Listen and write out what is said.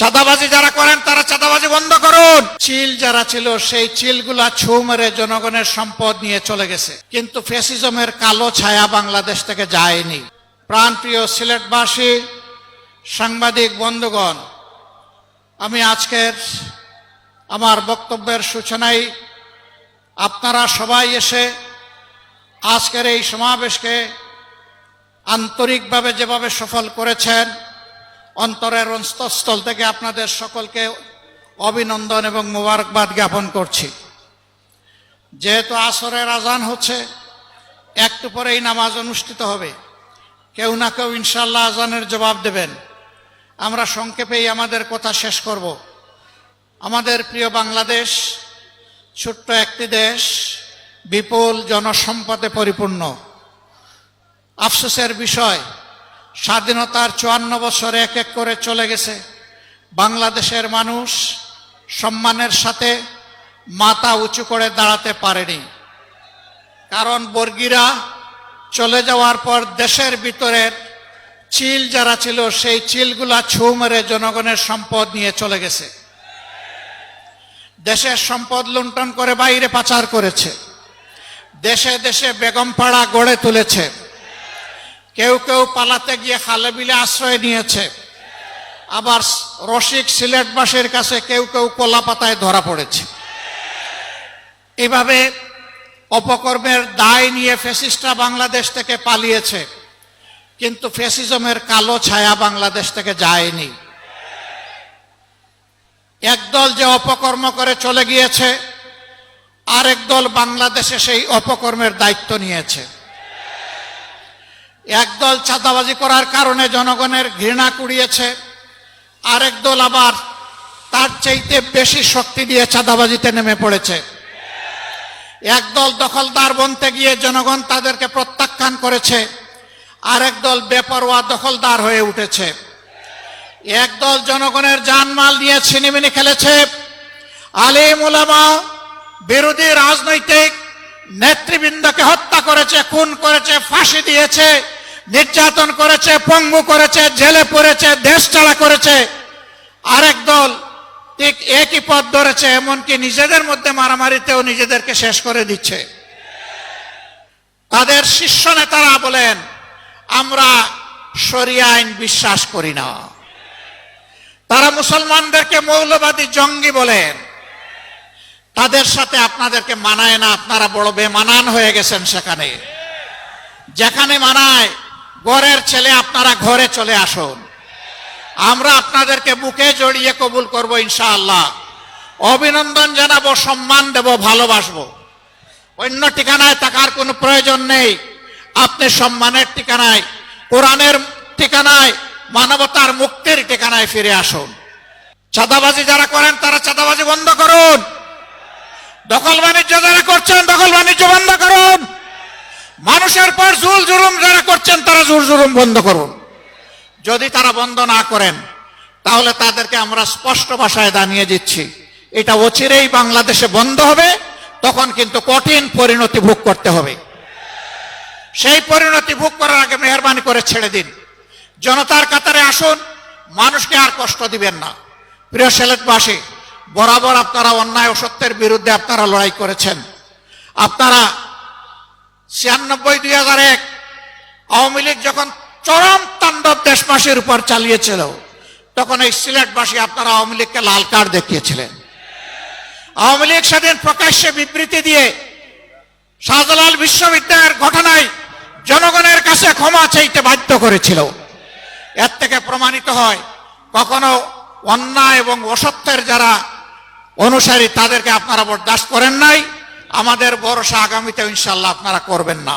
চাঁদাবাজি যারা করেন তারা চাঁদাবাজি বন্ধ করুন। চিল যারা ছিল সেই চিলগুলা ছু মেরে জনগণের সম্পদ নিয়ে চলে গেছে, কিন্তু ফ্যাসিজমের কালো ছায়া বাংলাদেশ থেকে যায়নি। প্রাণপ্রিয় সিলেটবাসী, সাংবাদিক বন্ধুগণ, আমি আজকের আমার বক্তব্যের সূচনায় আপনারা সবাই এসে আজকের এই সমাবেশকে আন্তরিকভাবে যেভাবে সফল করেছেন, অন্তরের অন্তঃস্থল থেকে আপনাদের সকলকে অভিনন্দন এবং মোবারকবাদ জ্ঞাপন করছি। যেহেতু আসরের আজান হচ্ছে, একটু পরেই নামাজ অনুষ্ঠিত হবে, কেউ না কেউ ইনশাআল্লাহ আজানের জবাব দেবেন। আমরা সংক্ষেপেই আমাদের কথা শেষ করব। আমাদের প্রিয় বাংলাদেশ ছোট্ট একটি দেশ, বিপুল জনসম্পদে পরিপূর্ণ। আফসোসের বিষয়, স্বাধীনতার 54 বছর এক এক করে চলে গেছে, বাংলাদেশের মানুষ সম্মানের সাথে মাথা উঁচু করে দাঁড়াতে পারেনি। কারণ বর্গীরা চলে যাওয়ার পর দেশের ভিতরের চিল যারা ছিল সেই চিলগুলা ছু মেরে জনগণের সম্পদ নিয়ে চলে গেছে। দেশের সম্পদ লুণ্ঠন করে বাইরে পাচার করেছে, দেশে দেশে বেগমপাড়া গড়ে তুলেছে, কেউ কেউ পালাতে গিয়ে খালে বিলে আশ্রয় নিয়েছে, আবার রসিক সিলেটবাসীর কাছে কেউ কেউ কলা পাতায় ধরা পড়েছে। এভাবে অপকর্মের দায় নিয়ে ফ্যাসিস্টরা বাংলাদেশ থেকে পালিয়েছে, কিন্তু ফ্যাসিজমের কালো ছায়া বাংলাদেশ থেকে যায়নি। একদল যে অপকর্ম করে চলে গিয়েছে, আরেক দল বাংলাদেশে সেই অপকর্মের দায়িত্ব নিয়েছে। একদল চাঁদাবাজি করার কারণে জনগণের ঘৃণা কুড়িয়েছে, আরেক দল আবার তার চাইতে বেশি শক্তি দিয়ে চাঁদাবাজিতে নেমে পড়েছে। একদল দখলদার বনতে গিয়ে জনগণ তাদেরকে প্রত্যাখ্যান করেছে, আরেক দল বেপরোয়া দখলদার হয়ে উঠেছে। একদল জনগণের জানমাল নিয়ে ছিনিমিনি খেলেছে, আলেম ওলামা বিরোধী রাজনৈতিক নেতৃবৃন্দকে হত্যা করেছে, খুন করেছে, ফাঁসি দিয়েছে, নির্যাতন করেছে, পঙ্গু করেছে, জেলে পড়েছে, দেশ ছাড়া করেছে। আরেক দল ঠিক একই পথ ধরেছে, এমনকি নিজেদের মধ্যে মারামারিতেও নিজেদেরকে শেষ করে দিচ্ছে। তাদের শীর্ষ নেতারা বলেন, আমরা শরিয়া আইন বিশ্বাস করি না। তারা মুসলমানদেরকে মৌলবাদী জঙ্গি বলেন। তাদের সাথে আপনাদেরকে মানায় না, আপনারা বড় বেমানান হয়ে গেছেন। সেখানে যেখানে মানায় ঘরের ছেলে, আপনারা ঘরে চলে আসুন। আমরা আপনাদেরকে বুকে জড়িয়ে কবুল করব ইনশাআল্লাহ, অভিনন্দন জানাবো, সম্মান দেব, ভালোবাসবো। অন্য ঠিকানায় থাকার কোনো প্রয়োজন নেই। আপনি সম্মানের ঠিকানায়, কোরআনের ঠিকানায়, মানবতার মুক্তির ঠিকানায় ফিরে আসুন। চাঁদাবাজি যারা করেন তারা চাঁদাবাজি বন্ধ করুন। দখল বাণিজ্য যারা করছেন দখল বাণিজ্য বন্ধ করুন। মানুষের পর জুল জুলুম যারা করছেন তারা জুল জুলুম বন্ধ করুন। যদি তারা বন্ধ না করেন তাহলে তাদেরকে আমরা স্পষ্ট ভাষায় জানিয়ে দিচ্ছি, এটা অচিরেই বাংলাদেশে বন্ধ হবে। তখন কিন্তু কঠিন পরিণতি ভোগ করতে হবে। সেই পরিণতি ভোগ করার আগে মেহরবানি করে ছেড়ে দিন, জনতার কাতারে আসুন, মানুষকে আর কষ্ট দিবেন না। প্রিয় সিলেটবাসী, বরাবর আপনারা অন্যায় ও সত্যের বিরুদ্ধে আপনারা লড়াই করেছেন। আপনারা 96-2001 আওয়ামী লীগ যখন চরম তাণ্ডব দেশবাসীর উপর চালিয়েছিল, তখন এই সিলেটবাসী আপনারা আওয়ামী লীগকে লাল কার্ড দেখিয়েছিলেন। আওয়ামী লীগ সেদিন প্রকাশ্যে বিবৃতি দিয়ে শাহজালাল বিশ্ববিদ্যালয়ের ঘটনায় জনগণের কাছে ক্ষমা চাইতে বাধ্য করেছিল। এর থেকে প্রমাণিত হয়, কখনো অন্যায় এবং অসত্যের যারা অনুসারী তাদেরকে আপনারা বরদাস্ত করেন নাই। আমাদের ভরসা আগামীতে ইনশাআল্লাহ আপনারা করবেন না।